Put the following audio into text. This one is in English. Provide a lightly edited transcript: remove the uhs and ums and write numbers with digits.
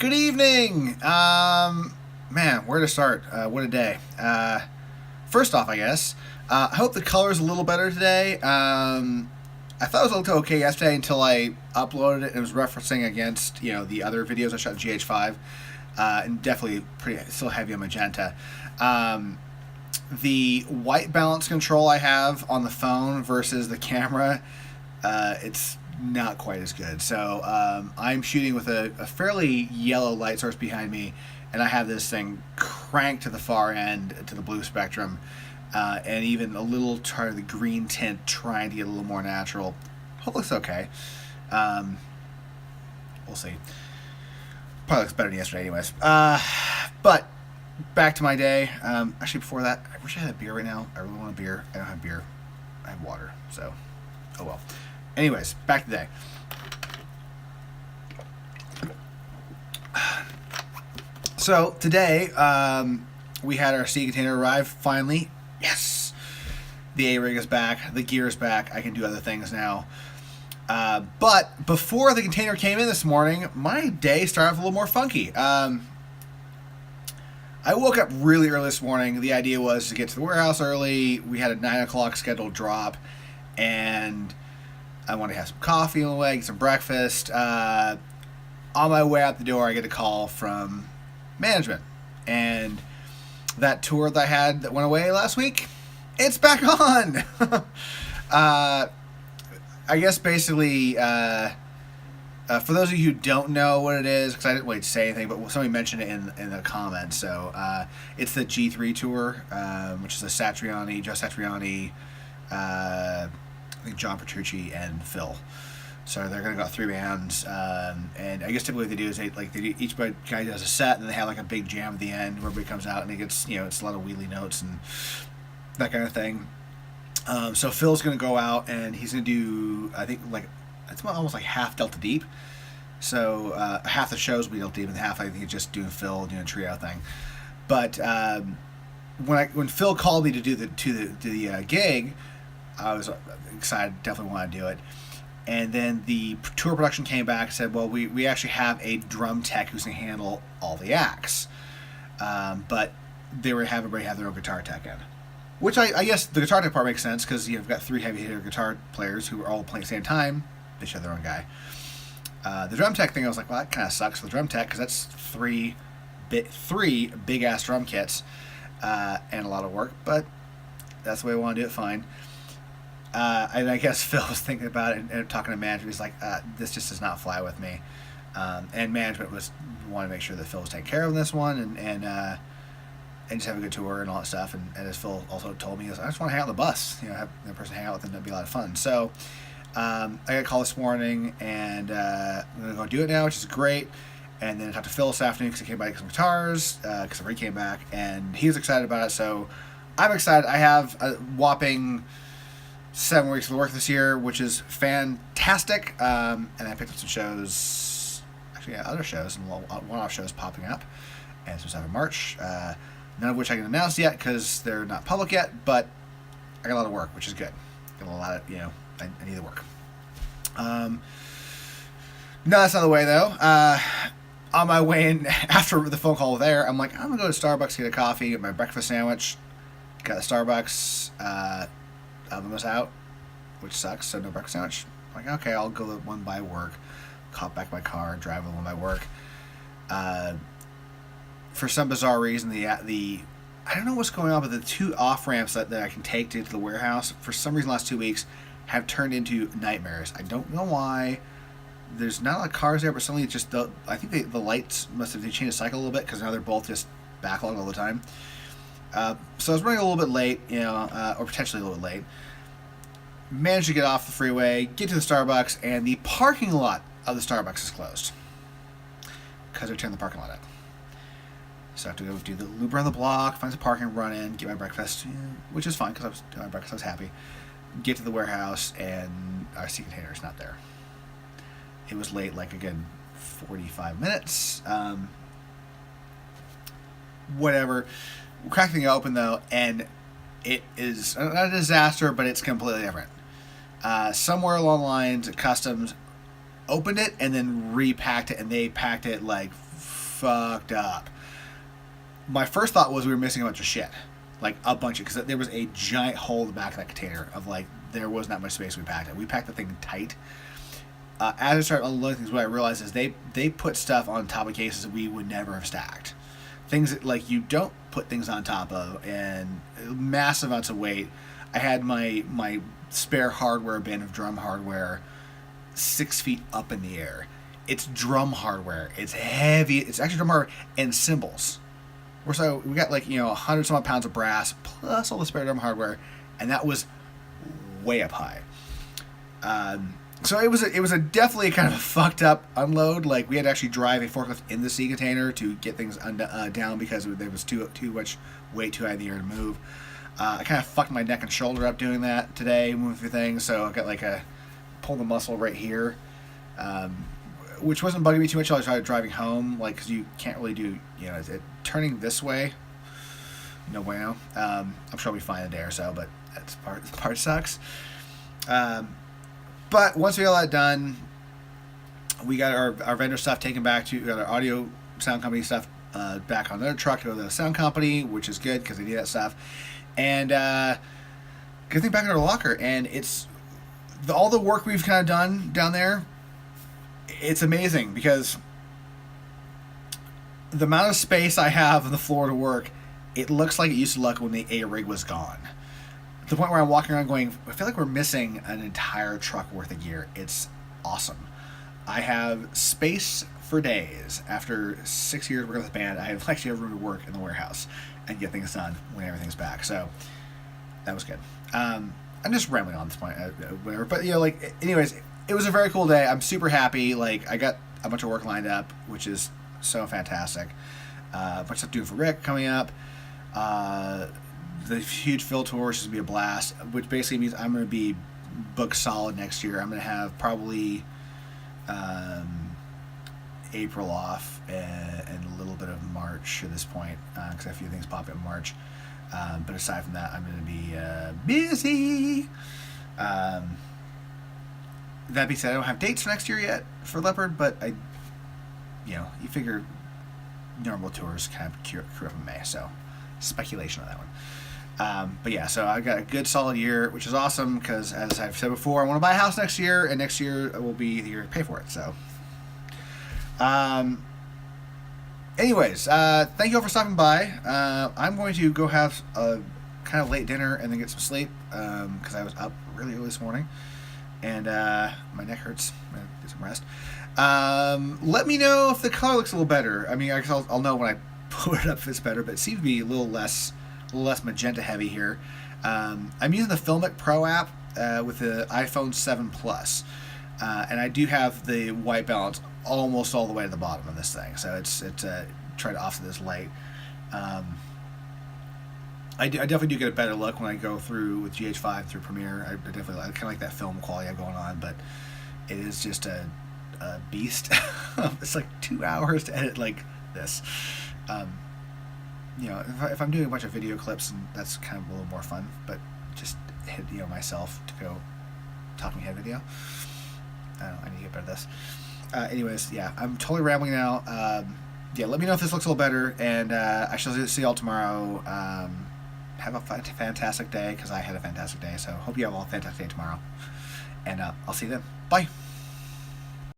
Good evening. Man, where to start? What a day. First off, I guess, I hope the color's a little better today. I thought it was okay yesterday until I uploaded it and it was referencing against the other videos I shot in GH5, and definitely pretty still heavy on magenta. The white balance control I have on the phone versus the camera, it's not quite as good. So I'm shooting with a fairly yellow light source behind me, and I have this thing cranked to the far end to the blue spectrum, and even a little part of the green tint trying to get a little more natural. Hope it looks okay. We'll see. Probably looks better than yesterday anyways. But back to my day. Actually, before that, I wish I had a beer right now. I really want a beer. I don't have beer. I have water. So, oh well. Anyways, back to the day. So today, we had our sea container arrive finally. Yes! The A-rig is back. The gear is back. I can do other things now. But before the container came in this morning, my day started off a little more funky. I woke up really early this morning. The idea was to get to the warehouse early. We had a 9 o'clock scheduled drop, and I want to have some coffee on the way, get some breakfast. On my way out the door, I get a call from management. And that tour that I had that went away last week, it's back on. I guess basically, for those of you who don't know what it is, because I didn't wait to say anything, but somebody mentioned it in the comments. So it's the G3 tour, which is a Satriani, Joe Satriani, I think John Petrucci and Phil. So they're going to go 3 bands, and I guess typically what they do is each guy does a set, and then they have like a big jam at the end where everybody comes out and it gets it's a lot of wheelie notes and that kind of thing. So Phil's going to go out and he's going to do, I think it's almost like half Delta Deep. So half the shows will be Delta Deep and half I think it's just doing Phil doing a trio thing. But when Phil called me to do the gig, I was excited, definitely wanted to do it. And then the tour production came back and said, well, we actually have a drum tech who's going to handle all the acts. But they were having everybody have their own guitar tech in. Which I guess the guitar tech part makes sense because you've got 3 heavy hitter guitar players who are all playing at the same time. They should have their own guy. The drum tech thing, I was like, well, that kind of sucks for the drum tech because that's 3 big ass drum kits and a lot of work. But that's the way I want to do it. Fine. And I guess Phil was thinking about it and talking to management. He's like, this just does not fly with me. And management wanted to make sure that Phil was taking care of this one and just have a good tour and all that stuff. And as Phil also told me, he goes, I just want to hang out on the bus. Have the person hang out with them. That'd be a lot of fun. So I got a call this morning, and I'm going to go do it now, which is great. And then I talked to Phil this afternoon because he came by to get some guitars because the rig came back, and he was excited about it. So I'm excited. I have a whopping 7 weeks of work this year, which is fantastic. And I picked up some shows, actually other shows and one-off shows popping up, and some stuff in March. None of which I can announce yet because they're not public yet, but I got a lot of work, which is good. Got a lot of, I need the work. No, that's not the way though. On my way in after the phone call there, I'm like, I'm gonna go to Starbucks, get a coffee, get my breakfast sandwich. Got the Starbucks, oven was out, which sucks, so no breakfast sandwich. I'm like, okay, I'll go the one by work, hop back my car, drive the one by work. For some bizarre reason, the I don't know what's going on, but the 2 off ramps that I can take to the warehouse, for some reason, the last 2 weeks, have turned into nightmares. I don't know why. There's not a lot of cars there, but suddenly it's just I think the lights must have changed the cycle a little bit because now they're both just backlogged all the time. So I was running a little bit late, or potentially a little bit late. Managed to get off the freeway, get to the Starbucks, and the parking lot of the Starbucks is closed because they're tearing the parking lot up. So I have to go do the loop around the block, find some parking, run in, get my breakfast, which is fine because I was doing my breakfast, I was happy. Get to the warehouse, and our sea container is not there. It was late, like a good 45 minutes. Whatever. We cracked the thing open, though, and it is not a disaster, but it's completely different. Somewhere along the lines, Customs opened it and then repacked it, and they packed it like fucked up. My first thought was we were missing a bunch of shit, like a bunch of, because there was a giant hole in the back of that container of like there was not much space. We packed it. We packed the thing tight. As I started unloading things, what I realized is they put stuff on top of cases that we would never have stacked. Things that like you don't put things on top of, and massive amounts of weight. I had my spare hardware bin of drum hardware 6 feet up in the air. It's drum hardware. It's heavy. It's actually drum hardware and cymbals. So we got like 100 some odd pounds of brass plus all the spare drum hardware, and that was way up high. So it was a definitely kind of a fucked up unload. Like we had to actually drive a forklift in the sea container to get things down because there was too much weight too high in the air to move. I kind of fucked my neck and shoulder up doing that today, moving through things. So I got like pulled the muscle right here, which wasn't bugging me too much until I started driving home. Like because you can't really do turning this way. No bueno. I'm sure I'll be fine in a day or so, but the part sucks. But once we got all that done, we got our vendor stuff taken back we got our audio sound company stuff back on their truck to go to the sound company, which is good because they need that stuff. And get everything back in our locker. And it's all the work we've kind of done down there. It's amazing because the amount of space I have on the floor to work, it looks like it used to look when the A-rig was gone. To the point where I'm walking around going, I feel like we're missing an entire truck worth of gear. It's awesome. I have space for days. After 6 years working with the band, I actually have room to work in the warehouse and get things done when everything's back. So that was good. I'm just rambling on this point, whatever. But anyways, it was a very cool day. I'm super happy. Like I got a bunch of work lined up, which is so fantastic. A bunch of stuff to do for Rick coming up. The huge Phil tour is going to be a blast, which basically means I'm going to be booked solid next year. I'm going to have probably April off and a little bit of March at this point because a few things pop up in March. But aside from that, I'm going to be busy. That being said, I don't have dates for next year yet for Leopard, but you figure normal tours kind of crew up in May, so speculation on that one. But yeah, so I got a good solid year, which is awesome because, as I've said before, I want to buy a house next year, and next year will be the year to pay for it. So, anyways, thank you all for stopping by. I'm going to go have a kind of late dinner and then get some sleep because I was up really early this morning, and my neck hurts. I'm gonna get some rest. Let me know if the color looks a little better. I mean, I guess I'll know when I put it up if it's better, but it seems to be a little less magenta heavy here. I'm using the Filmic Pro app with the iPhone 7 Plus, and I do have the white balance almost all the way to the bottom of this thing, so it's trying to offset this light. I definitely do get a better look when I go through with GH5 through Premiere. I definitely kind of like that film quality I have going on, but it is just a beast. It's like 2 hours to edit like this. If I'm doing a bunch of video clips, and that's kind of a little more fun, but just hit myself to go talking head video. I need to get better at this. Anyways, yeah, I'm totally rambling now. Let me know if this looks a little better, and I shall see y'all tomorrow. Have a fantastic day, because I had a fantastic day, so hope you have all a fantastic day tomorrow. And I'll see you then. Bye.